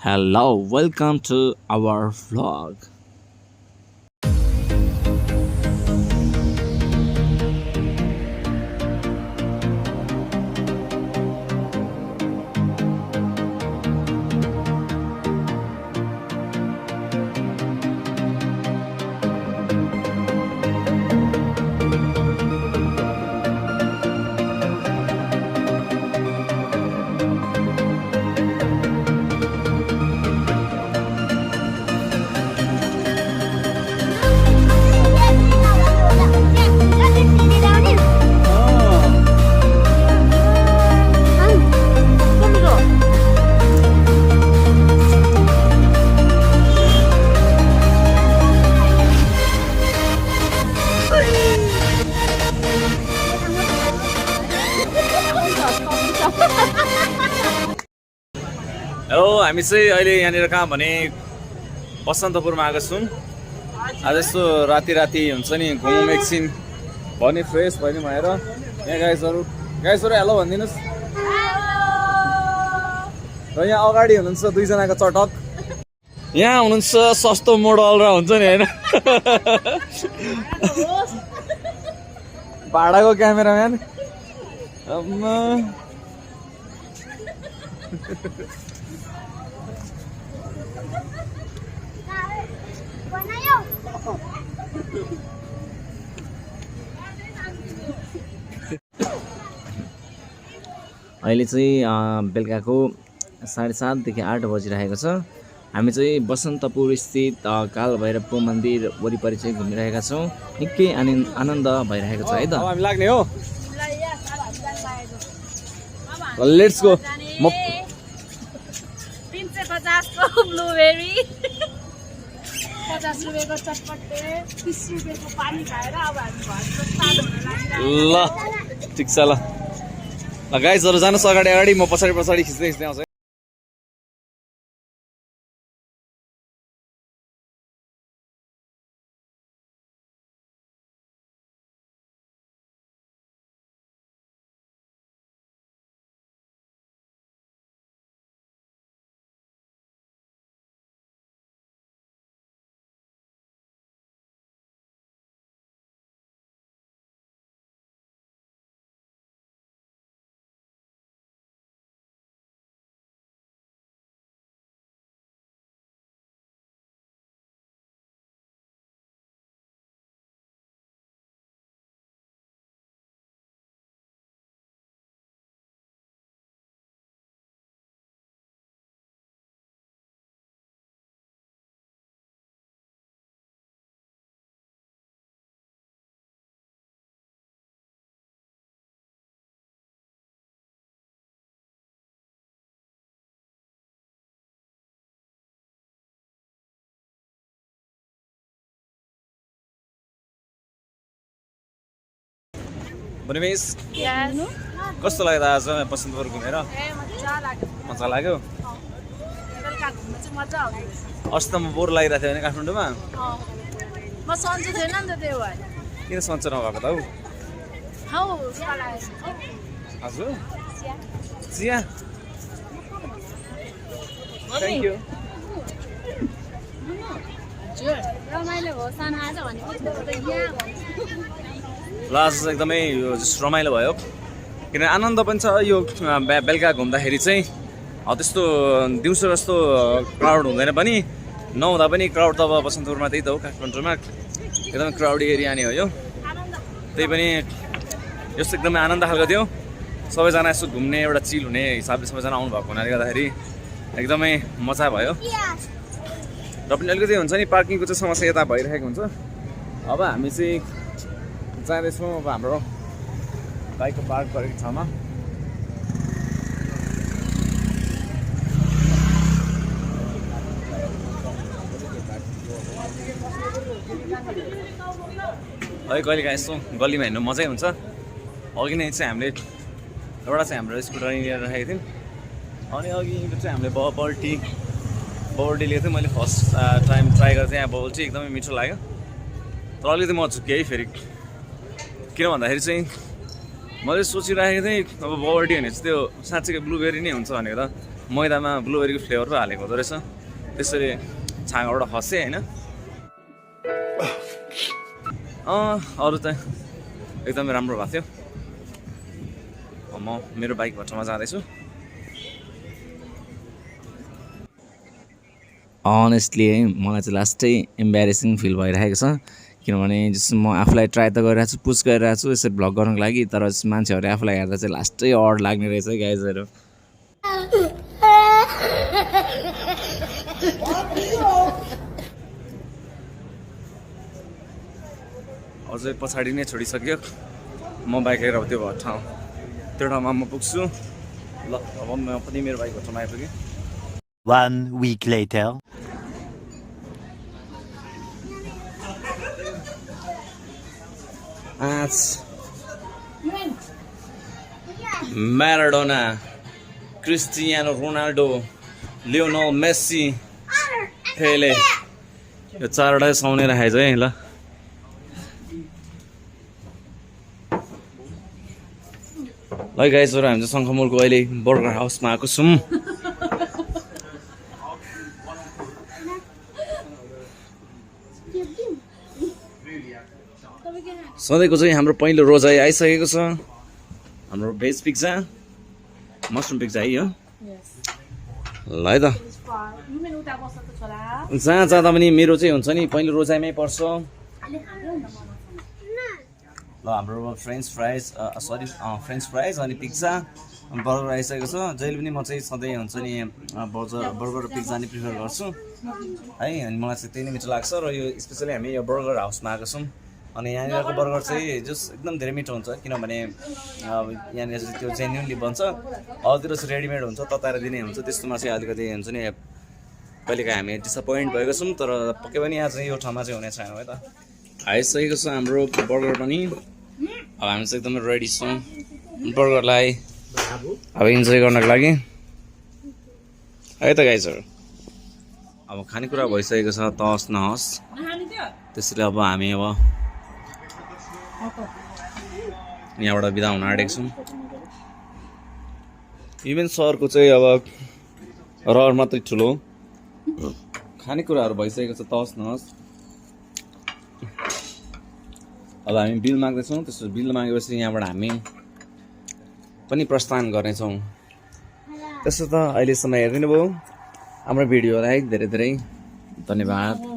Hello, welcome to our vlog. Hello हामी चाहिँ अहिले यहाँनिर कहाँ भने बसन्तपुरमा आएको छौँ। आज यस्तो राति हुन्छ नि घुमौँ एकछिन भने फ्रेस भयो नि भएर यहाँ गाइजहरू हेलो भनिदिनुहोस्। र यहाँ अगाडि हुनुहुन्छ दुईजनाको चटक, यहाँ हुनुहुन्छ सस्तो मोडल र हुन्छ नि होइन भाडाको क्यामेराम्यान। अहिले चाहिँ बेलुकाको 7:30 देखि 8 बजिरहेको छ। हामी चाहिँ बसन्तपुर स्थित कालभैरवको मन्दिर वरिपरि चाहिँ घुमिरहेका छौँ। निकै आनन्द भइरहेको छ है त। हामी लाग्ने हो, लेट्स गो। 350 को ब्लूबेरी, 50 रुपियाँको चटपटे, 30 रुपियाँको पानी खाएर अब हामी घरको स्टार्ट हुन लागिरहेको ल ठिक छ। ल गाइजहरू जानुहोस् अगाडि, म पछाडि खिच्दै आउँछ। भने मिस कस्तो लाग्यो आज बसन्तपुर घुमेर? मजा लाग्यो। अस्ति त म बोर लागिरहेको थियो भने काठमाडौँमा। म सन्चो छैन नि त त्यो भएर। किन सन्चो नभएको त हौ? हजुर चिया थ्याङ्क यू। रमाइलो भयो सानो आज भनेको ल आज चाहिँ एकदमै यो रमाइलो भयो, किनभने आनन्द पनि छ। यो बेलुका घुम्दाखेरि चाहिँ त्यस्तो दिउँसो जस्तो क्राउड हुँदैन पनि, नहुँदा पनि क्राउड त अब बसन्तपुरमा त्यही त हो, काठमाडौँमा एकदमै क्राउडी एरिया नै हो यो। त्यही पनि यस्तो एकदमै आनन्द खालको थियो। सबैजना यसो घुम्ने एउटा चिल हुने हिसाबले सबैजना आउनुभएको हुनाले गर्दाखेरि एकदमै मजा भयो। र पनि अलिकति हुन्छ नि पार्किङको चाहिँ समस्या यता भइरहेको हुन्छ। अब हामी चाहिँ जाँदैछौँ अब हाम्रो बाइकको पार्क गरेको ठाउँमा। अहिले कहिलेकाहीँ यस्तो गल्लीमा हिँड्नु मजै हुन्छ। अघि नै चाहिँ हामीले एउटा चाहिँ हाम्रो स्कुटर लिएर राखेको थियौँ, अनि अघि चाहिँ हामीले बबल टी लिएको थिएँ। मैले फर्स्ट टाइम ट्राई गरेको थिएँ। यहाँ बबल टी एकदमै मिठो लाग्यो। तर अलिकति म झुक्केँ है फेरि, किन भन्दाखेरि चाहिँ मैले सोचिराखेको थिएँ अब बबल टी भने चाहिँ त्यो साँच्चैको ब्लुबेरी नै हुन्छ भनेको त, मैदामा ब्लुबेरीको फ्लेभर पो हालेको हुँदो रहेछ त्यसरी छाँगाबाट खसेँ होइन अरू चाहिँ एकदमै राम्रो भएको थियो म मेरो बाइक भट्टामा जाँदैछु अनेस्टली है मलाई चाहिँ लास्टै इम्बेरेसिङ फिल भइरहेको छ किनभने जस्तो म आफूलाई ट्राई त गरिरहेको छु पुस गरिरहेको छु यसरी भ्लग गर्नको लागि तर मान्छेहरूले आफूलाई हेर्दा चाहिँ लास्टै अड लाग्ने रहेछ है गाइजहरू अझै पछाडि नै छोडिसक्यो म बाइक लिएर त्यो ठाउँ त्यो ठाउँमा म पुग्छु ल अब म पनि मेरो बाइक ठाउँमा आइपुगेँ 1 week later. Maradona Cristiano Ronaldo Lionel Messi Pele यो चारवटा सुहाउने राखेको है ल गाइजहरु हामी चाहिँ शङ्खमुलको अहिले बर्गर हाउसमा आएको छौँ सधैँको चाहिँ हाम्रो पहिलो रोजाइ आइसकेको छ हाम्रो भेज पिज्जा मसरुम पिज्जा है यो ल है त जहाँ जाँदा पनि मेरो चाहिँ हुन्छ नि पहिलो रोजाइमै पर्छ ल हाम्रो फ्रेन्च फ्राइज अनि पिज्जा बर्गर आइसकेको छ जहिले पनि म चाहिँ सधैँ हुन्छ नि बर्गर र पिज्जा नै प्रिफर गर्छु है अनि मलाई चाहिँ त्यही नै मिठो लाग्छ र यो स्पेसली हामी यो बर्गर हाउसमा आएको छौँ अनि यहाँनिरको बर्गर चाहिँ जस एकदम धेरै मिठो हुन्छ किनभने यहाँनिर चाहिँ त्यो जेन्युनली बन्छ अरूतिर चाहिँ रेडिमेड हुन्छ तताएर दिने हुन्छ त्यस्तोमा चाहिँ अलिकति हुन्छ नि कहिलेकाहीँ हामी डिसपोइन्ट भएको छौँ तर पक्कै पनि यहाँ चाहिँ यो ठाउँमा चाहिँ हुने छैन है त आइसकेको छ हाम्रो बर्गर पनि अब हामी चाहिँ एकदमै रेडी छौँ बर्गरलाई अब इन्जोय गर्नको लागि है त गाइजहरु अब खानेकुरा भइसकेको छ तहस नहस त्यसैले अब हामी अब यहाँबाट बिदा हुन आँटेको छौँ इभेन सहरको चाहिँ अब रहर मात्रै ठुलो खानेकुराहरू भइसकेको छ तहस नहस अब हामी बिल माग्दैछौँ त्यसो बिल मागेपछि यहाँबाट हामी पनि प्रस्थान गर्नेछौँ त्यसो त अहिलेसम्म हेरिदिनु भयो हाम्रो भिडियोलाई धेरै धेरै धन्यवाद